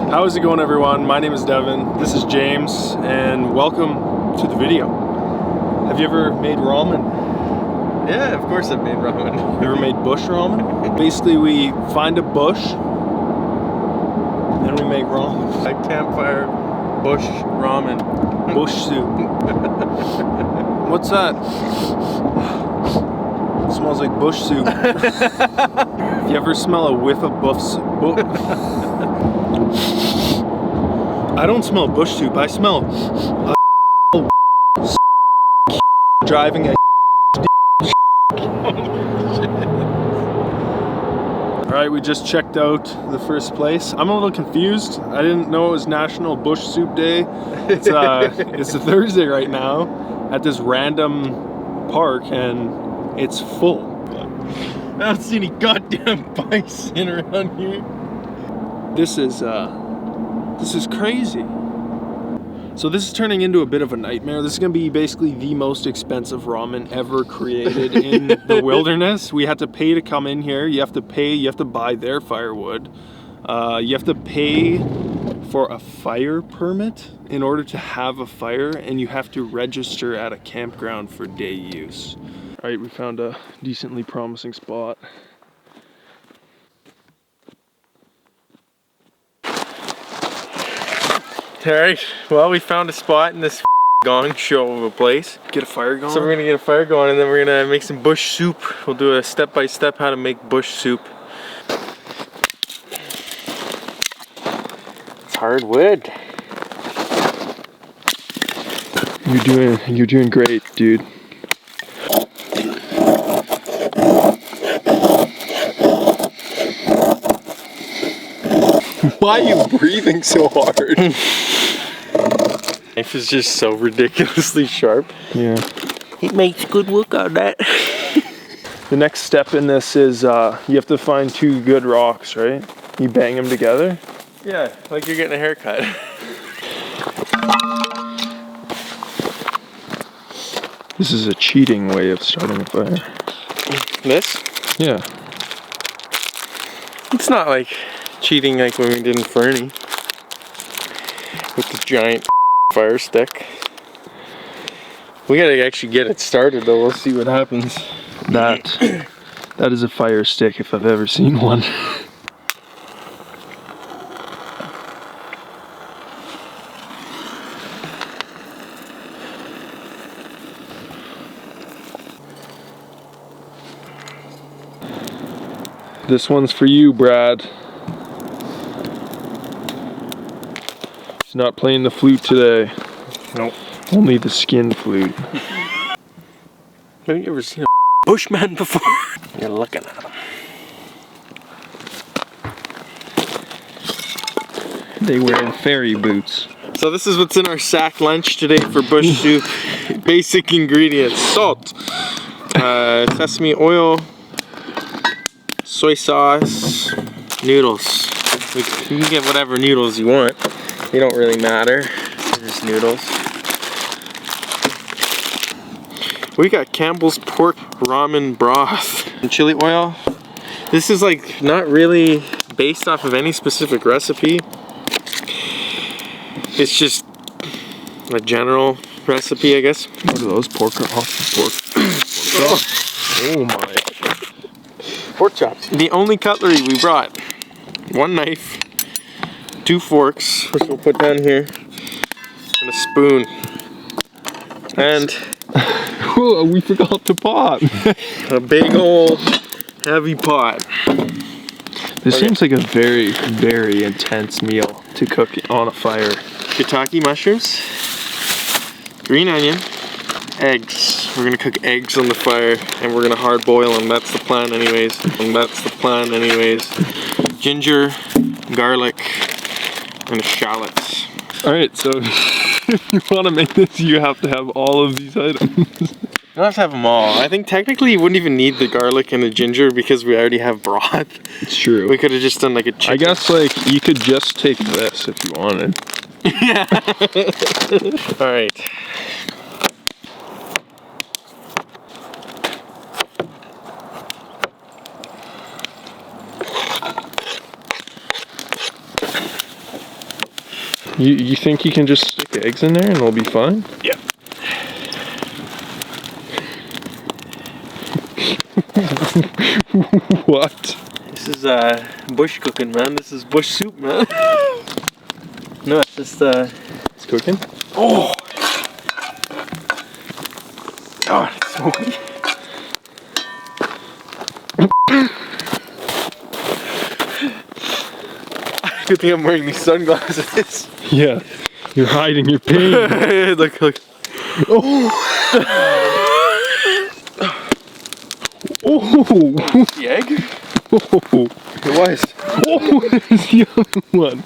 How's it going, everyone? My name is Devin, this is James, and welcome to the video. Have you ever made ramen? Yeah, of course I've made ramen. You ever made bush ramen? Basically, we find a bush, and we make ramen. Like campfire bush ramen. Bush soup. What's that? It smells like bush soup. If you ever smell a whiff of I don't smell bush soup, I smell driving a Alright, we just checked out the first place. I'm a little confused. I didn't know it was National Bush Soup Day. It's a Thursday right now at this random park, and it's full. I don't see any goddamn bison around here. This is crazy. So this is turning into a bit of a nightmare. This is gonna be basically the most expensive ramen ever created in the wilderness. We had to pay to come in here. You have to pay, you have to buy their firewood. You have to pay for a fire permit in order to have a fire, and you have to register at a campground for day use. All right, we found a decently promising spot. Alright, well, we found a spot in this gong show of a place. Get a fire going? So we're gonna get a fire going, and then we're gonna make some bush soup. We'll do a step-by-step how to make bush soup. It's hard wood. You're doing great, dude. Why are you breathing so hard? Knife is just so ridiculously sharp. Yeah. It makes good work on that. The next step in this is you have to find two good rocks, right? You bang them together. Yeah, like you're getting a haircut. This is a cheating way of starting a fire. This? Yeah. It's not like cheating like when we did in Fernie with the giant fire stick. We gotta actually get it started though. We'll see what happens. That is a fire stick if I've ever seen one. This one's for you, Brad. He's not playing the flute today. Nope. Only the skin flute. Have you ever seen a bushman before? You're looking at him. They wearing fairy boots. So this is what's in our sack lunch today for bush soup. Basic ingredients: salt, sesame oil, soy sauce, noodles. You can get whatever noodles you want. They don't really matter. They're just noodles. We got Campbell's pork ramen broth and chili oil. This is like not really based off of any specific recipe. It's just a general recipe, I guess. What are those? Pork. Oh my. Pork chops. The only cutlery we brought: one knife, two forks, which we'll put down here, and a spoon. And Whoa, we forgot the pot. a big old heavy pot. This seems like a very, very intense meal to cook on a fire. Shiitake mushrooms, green onion, eggs. We're gonna cook eggs on the fire, and we're gonna hard boil them. That's the plan anyways. Ginger, garlic, and shallots. Alright, so if you want to make this, you have to have all of these items. You don't have to have them all. I think technically you wouldn't even need the garlic and the ginger because we already have broth. It's true. We could have just done like a chicken. I guess like you could just take this if you wanted. Yeah. Alright. You think you can just stick eggs in there and it'll be fine? Yeah. What? This is bush cooking, man. This is bush soup, man. No, it's just It's cooking? oh. God, it's smoky. Good thing I'm wearing these sunglasses. Yeah. You're hiding your pain. look. Oh! The egg? Oh! It was. Oh! There's the other one.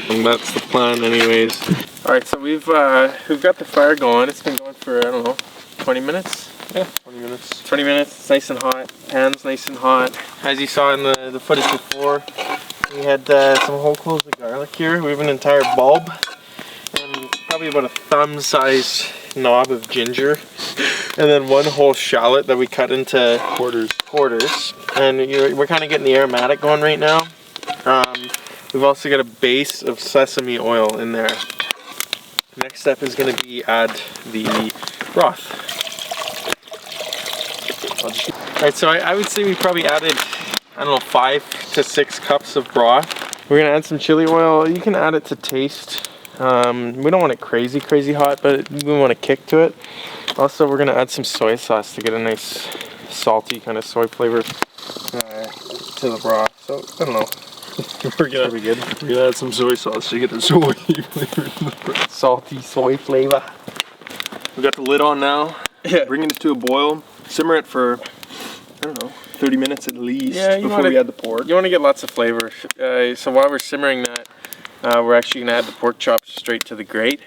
And that's the plan, anyways. All right, so we've got the fire going. It's been going for, I don't know, 20 minutes. Yeah, 20 minutes. 20 minutes. It's nice and hot. Pan's nice and hot. As you saw in the footage before, we had some whole cloves of garlic here. We have an entire bulb and probably about a thumb-sized knob of ginger, and then one whole shallot that we cut into quarters. And we're kind of getting the aromatic going right now. We've also got a base of sesame oil in there. Next step is going to be add the broth. Alright, so I would say we probably added, I don't know, 5 to 6 cups of broth. We're going to add some chili oil. You can add it to taste. We don't want it crazy hot, but we want a kick to it. Also, we're going to add some soy sauce to get a nice salty kind of soy flavor to the broth. So, I don't know. We're gonna add some soy sauce to get the soy flavor in the broth. Salty soy flavor. We got the lid on now. Yeah. Bringing it to a boil. Simmer it for, I don't know, 30 minutes at least before we add the pork. You want to get lots of flavor. So while we're simmering that, we're actually going to add the pork chops straight to the grate.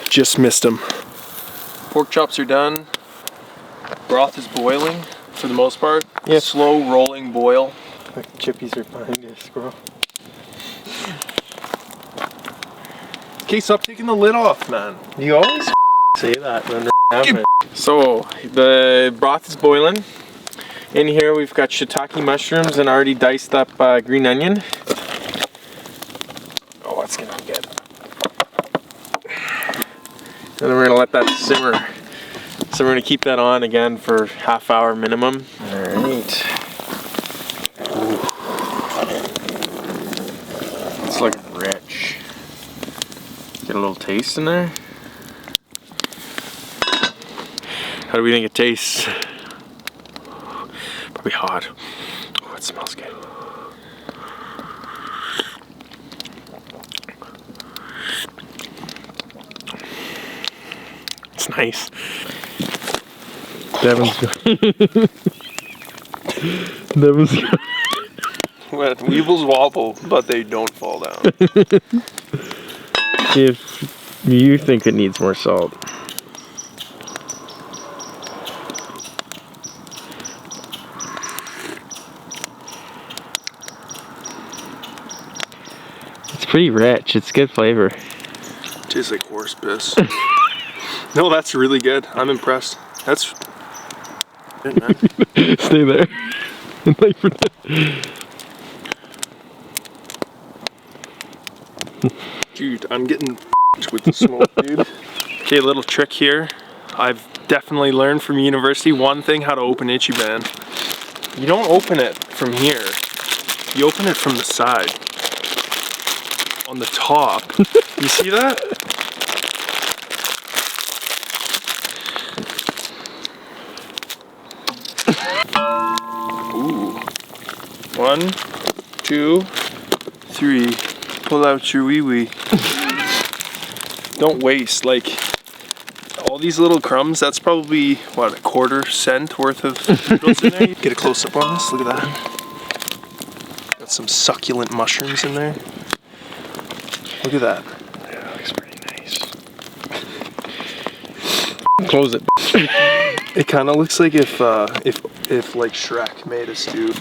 Just missed him. Pork chops are done. Broth is boiling for the most part. Yeah. Slow rolling boil. Chippies are behind you, squirrel. Okay, stop taking the lid off, man. You always say that when they're So the broth is boiling. In here we've got shiitake mushrooms and already diced up green onion. Oh, that's gonna be good. And then we're gonna let that simmer. So we're gonna keep that on again for half hour minimum. Alright. It's like rich. Get a little taste in there. How do we think it tastes? Probably hot. Oh, it smells good. It's nice. Devin's Devin's Weebles wobble, but they don't fall down. If you think it needs more salt. It's pretty rich. It's good flavor. tastes like horse piss. No, that's really good. I'm impressed. That's good, man. Stay there. Like for Dude, I'm getting with the smoke, dude. Okay, a little trick here. I've definitely learned from university one thing, how to open Ichiban. You don't open it from here. You open it from the side. On the top. You see that? Ooh. 1, 2, 3. Pull out your wee-wee. Don't waste, like, all these little crumbs, that's probably, what, a quarter cent worth of noodles in there? Get a close-up on this, look at that. Got some succulent mushrooms in there. Look at that. Yeah, that looks pretty nice. Close it. It kind of looks like if like Shrek made a stew.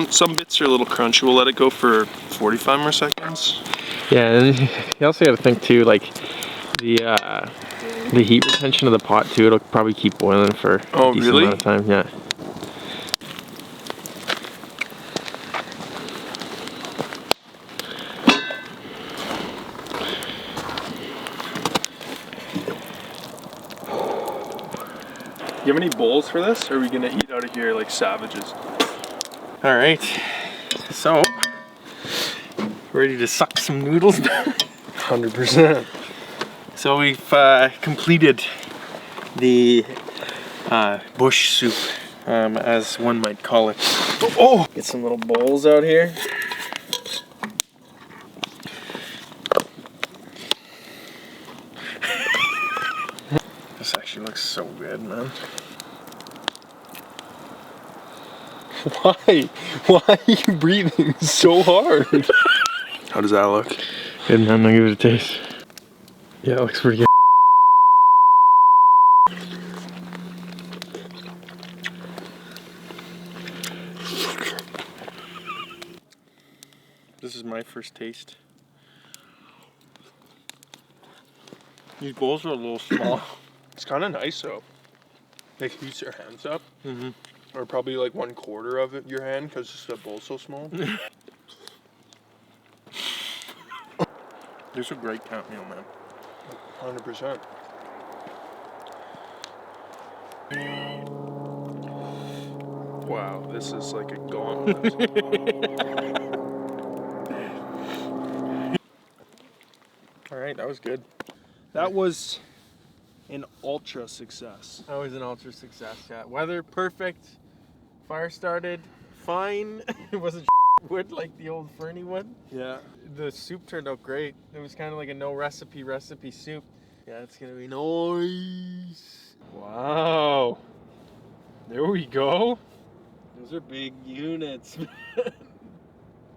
Some bits are a little crunchy. We'll let it go for 45 more seconds. Yeah, and you also got to think too, like the heat retention of the pot too. It'll probably keep boiling for a decent amount of time. Yeah. You have any bowls for this, or are we gonna eat out of here like savages? All right, so ready to suck some noodles. 100%. So we've completed the bush soup, as one might call it. Oh, get some little bowls out here. This actually looks so good, man. Why? Why are you breathing so hard? How does that look? Good, man. I'll give it a taste. Yeah, it looks pretty good. This is my first taste. These bowls are a little small. It's kind of nice though. Like heats your hands up. Mm-hmm. Or probably like 1/4 of it your hand because the bowl's so small. This is a great camp meal, man. 100%. Wow, this is like a gauntlet. All right, that was good. That was an ultra success. That was an ultra success. Yeah, weather perfect. Fire started fine. It wasn't wood like the old Fernie one. Yeah. The soup turned out great. It was kind of like a no recipe soup. Yeah, it's gonna be nice. Wow. There we go. Those are big units.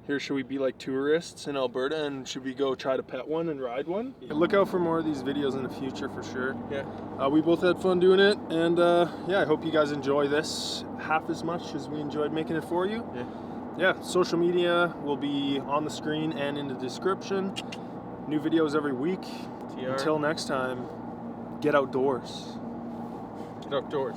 Here, should we be like tourists in Alberta and should we go try to pet one and ride one? Yeah. Look out for more of these videos in the future for sure. Yeah. We both had fun doing it, and yeah, I hope you guys enjoy this half as much as we enjoyed making it for you. Yeah. Yeah, social media will be on the screen and in the description. New videos every week. TR. Until next time, get outdoors. Get outdoors.